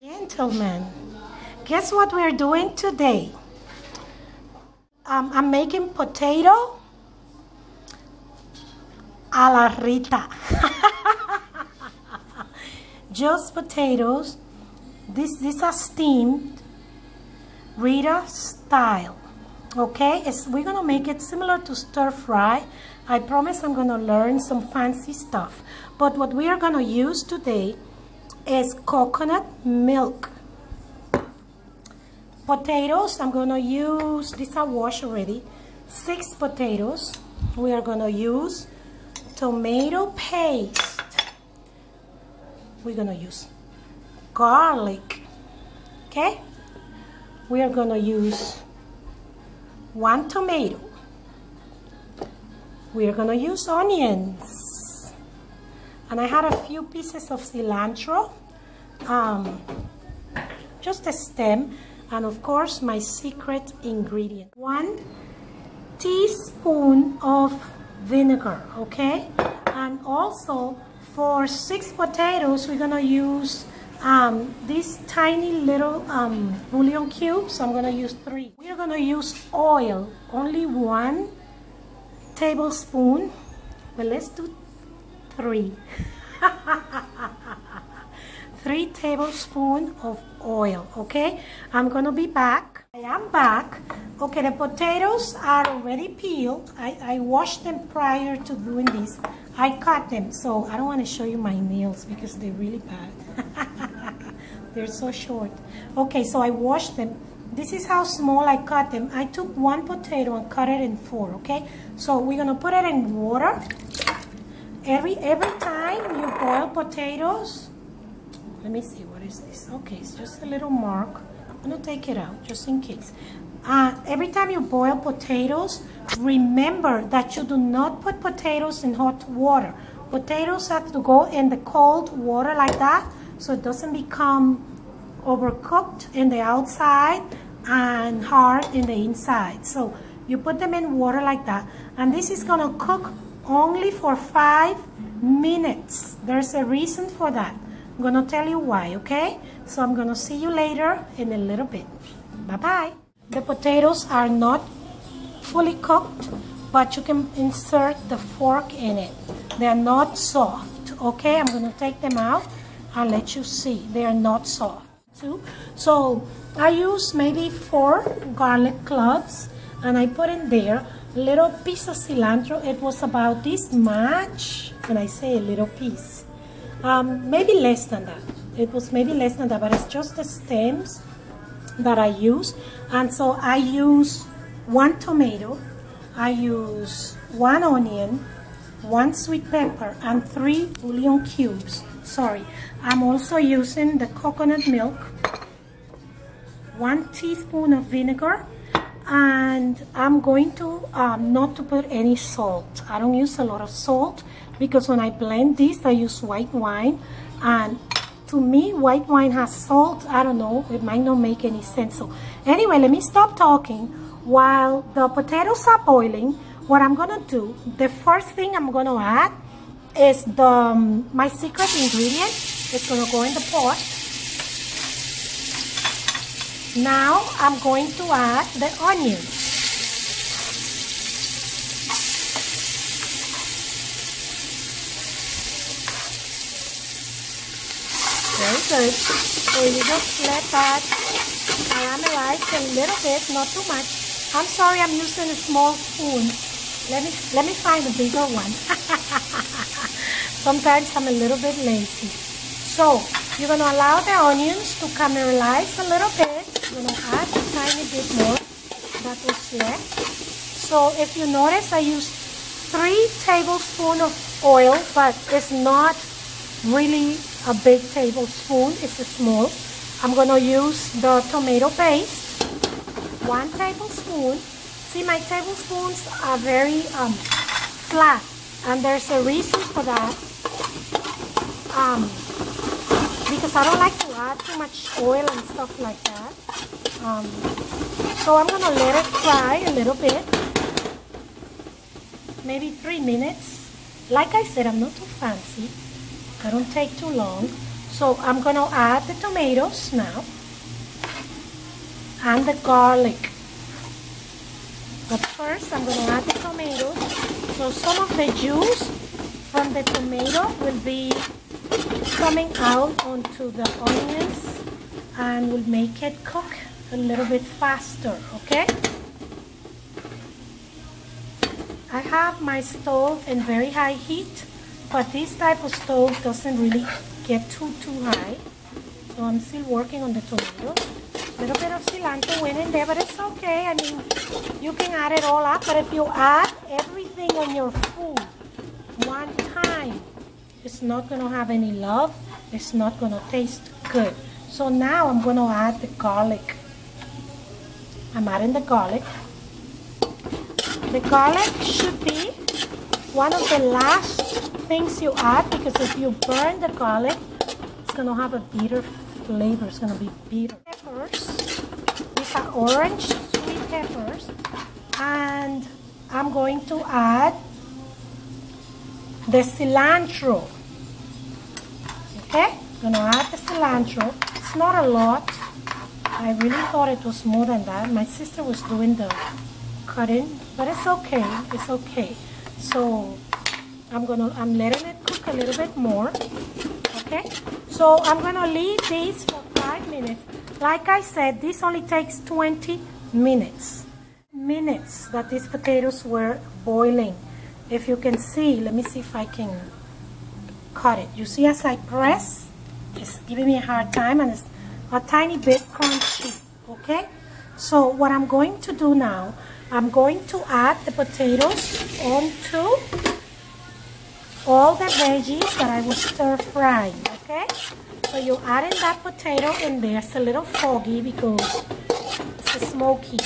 Gentlemen, guess what we're doing today? I'm making potato a la Rita. Just potatoes. These are steamed Rita style. Okay, we're gonna make it similar to stir fry. I promise I'm gonna learn some fancy stuff. But what we are gonna use today is coconut milk. Potatoes, I'm gonna use, these are washed already, 6 potatoes. We are gonna use tomato paste. We're gonna use garlic. Okay, we are gonna use 1 tomato. We are gonna use onions, and I had a few pieces of cilantro, just a stem, and of course my secret ingredient, 1 teaspoon of vinegar. Okay, and also for 6 potatoes we're gonna use these tiny little bouillon cubes. I'm gonna use 3. We're gonna use oil, only 1 tablespoon, but let's do 3. 3 tablespoons of oil. Okay, I'm gonna be back. I am back. Okay, the potatoes are already peeled. I washed them prior to doing this. I cut them, so I don't want to show you my nails because they're really bad. They're so short. Okay, so I washed them. This is how small I cut them. I took 1 potato and cut it in 4. Okay, so we're gonna put it in water. Every time you boil potatoes, let me see, what is this? Okay, it's just a little mark. I'm gonna take it out just in case. Every time you boil potatoes, remember that you do not put potatoes in hot water. Potatoes have to go in the cold water like that, so it doesn't become overcooked in the outside and hard in the inside. So you put them in water like that, and this is gonna cook only for 5 minutes. There's a reason for that. I'm gonna tell you why, okay? So I'm gonna see you later in a little bit. Bye-bye. The potatoes are not fully cooked, but you can insert the fork in it. They are not soft, okay? I'm gonna take them out and let you see. They are not soft too. So I use maybe 4 garlic cloves, and I put in there a little piece of cilantro. It was about this much, and I say a little piece. Maybe less than that. It was maybe less than that, but it's just the stems that I use. And so I use 1 tomato, I use 1 onion, 1 sweet pepper, and 3 bouillon cubes. Sorry, I'm also using the coconut milk, 1 teaspoon of vinegar, and I'm going to not to put any salt. I don't use a lot of salt because when I blend this I use white wine, and to me white wine has salt. I don't know, it might not make any sense. So anyway, let me stop talking while the potatoes are boiling. What I'm gonna do, the first thing I'm gonna add is my secret ingredient. It's gonna go in the pot. Now I'm going to add the onions. Very good. So you just let that caramelize a little bit, not too much. I'm sorry, I'm using a small spoon. Let me find a bigger one. Sometimes I'm a little bit lazy. So you're gonna allow the onions to caramelize a little bit. You're gonna add a tiny bit more that was left. So if you notice, I used 3 tablespoons of oil, but it's not really a big tablespoon, it's a small. I'm gonna use the tomato paste, 1 tablespoon. See, my tablespoons are very flat, and there's a reason for that. Because I don't like to add too much oil and stuff like that. So I'm gonna let it fry a little bit, maybe 3 minutes. Like I said, I'm not too fancy. I don't take too long. So I'm going to add the tomatoes now and the garlic. But first I'm going to add the tomatoes. So some of the juice from the tomato will be coming out onto the onions and will make it cook a little bit faster, okay? I have my stove in very high heat, but this type of stove doesn't really get too high. So I'm still working on the tomatoes. A little bit of cilantro went in there, but it's okay. I mean, you can add it all up, but if you add everything on your food one time, it's not going to have any love. It's not going to taste good. So now I'm going to add the garlic. I'm adding the garlic. The garlic should be one of the last things you add, because if you burn the garlic, it's going to have a bitter flavor. It's going to be bitter. Peppers. These are orange sweet peppers. And I'm going to add the cilantro. Okay? I'm going to add the cilantro. It's not a lot. I really thought it was more than that. My sister was doing the cutting, but it's okay. It's okay. So I'm letting it cook a little bit more. Okay? So I'm gonna leave these for 5 minutes. Like I said, this only takes 20 minutes. Minutes that these potatoes were boiling. If you can see, let me see if I can cut it. You see, as I press, it's giving me a hard time, and it's a tiny bit crunchy. Okay? So what I'm going to do now, I'm going to add the potatoes onto all the veggies that I was stir frying. Okay? So you're adding that potato in there. It's a little foggy because it's smoky.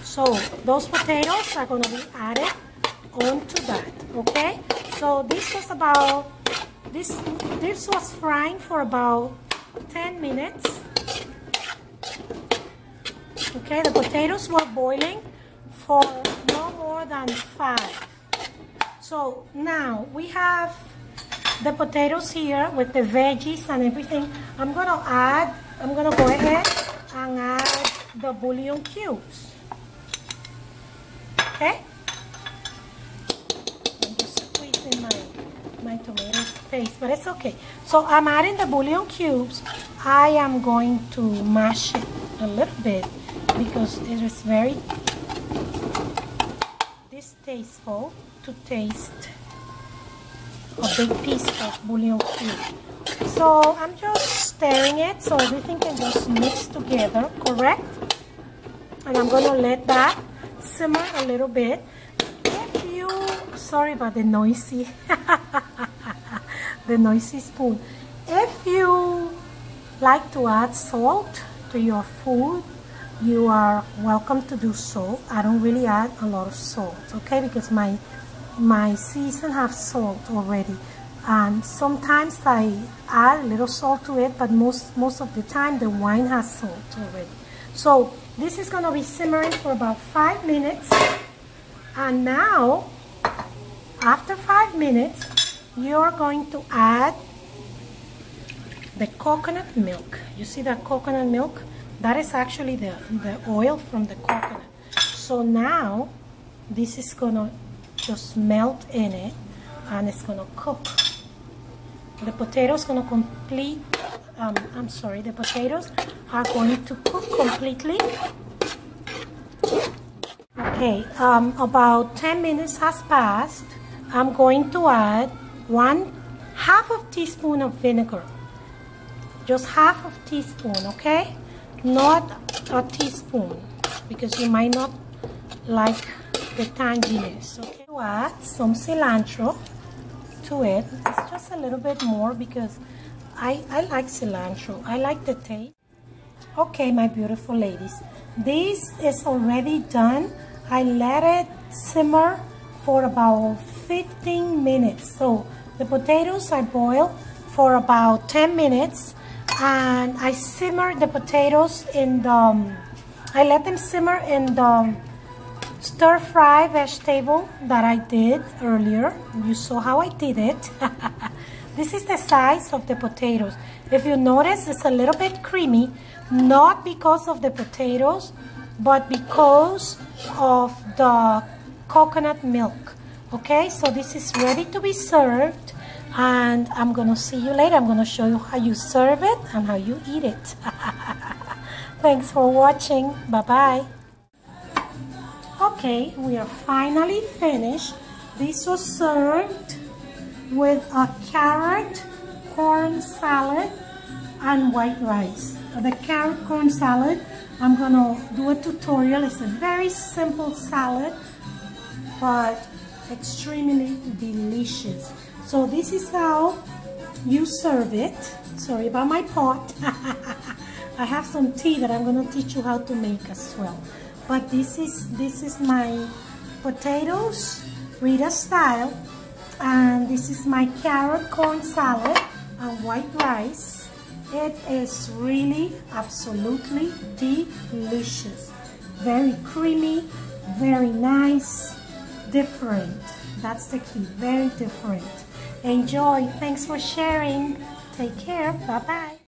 So those potatoes are going to be added onto that. Okay? So this was about, this was frying for about 10 minutes. Okay, the potatoes were boiling for no more than 5. So now we have the potatoes here with the veggies and everything. I'm going to go ahead and add the bouillon cubes. Okay? I'm just squeezing my tomato paste, but it's okay. So I'm adding the bouillon cubes. I am going to mash it a little bit because it is very distasteful to taste a big piece of bouillon cube. So I'm just stirring it so everything can just mix together, correct? And I'm going to let that simmer a little bit. If you, sorry about the noisy, the noisy spoon. If you like to add salt to your food, you are welcome to do so. I don't really add a lot of salt, okay, because my season have salt already, and sometimes I add a little salt to it, but most of the time the wine has salt already. So this is going to be simmering for about 5 minutes, and now after 5 minutes you're going to add the coconut milk. You see that coconut milk? That is actually the oil from the coconut. So now this is gonna just melt in it, and it's gonna cook. The potatoes gonna the potatoes are going to cook completely. Okay, about 10 minutes has passed. I'm going to add half a teaspoon of vinegar. Just half a teaspoon, okay? Not a teaspoon, because you might not like the tanginess. Okay, to add some cilantro to it. It's just a little bit more because I like cilantro. I like the taste. Okay, my beautiful ladies, this is already done. I let it simmer for about 15 minutes. So the potatoes I boiled for about 10 minutes. And I simmered the potatoes I let them simmer in the stir-fry vegetable that I did earlier. You saw how I did it. This is the size of the potatoes. If you notice, it's a little bit creamy, not because of the potatoes, but because of the coconut milk. Okay, so this is ready to be served, and I'm gonna see you later. I'm gonna show you how you serve it and how you eat it. Thanks for watching. Bye-bye. Okay, we are finally finished. This was served with a carrot corn salad and white rice. The carrot corn salad, I'm gonna do a tutorial. It's a very simple salad, but extremely delicious. So this is how you serve it. Sorry about my pot. I have some tea that I'm gonna teach you how to make as well. But this is my potatoes, Rita style, and this is my carrot corn salad and white rice. It is really absolutely delicious. Very creamy, very nice, different. That's the key, very different. Enjoy. Thanks for sharing. Take care. Bye-bye.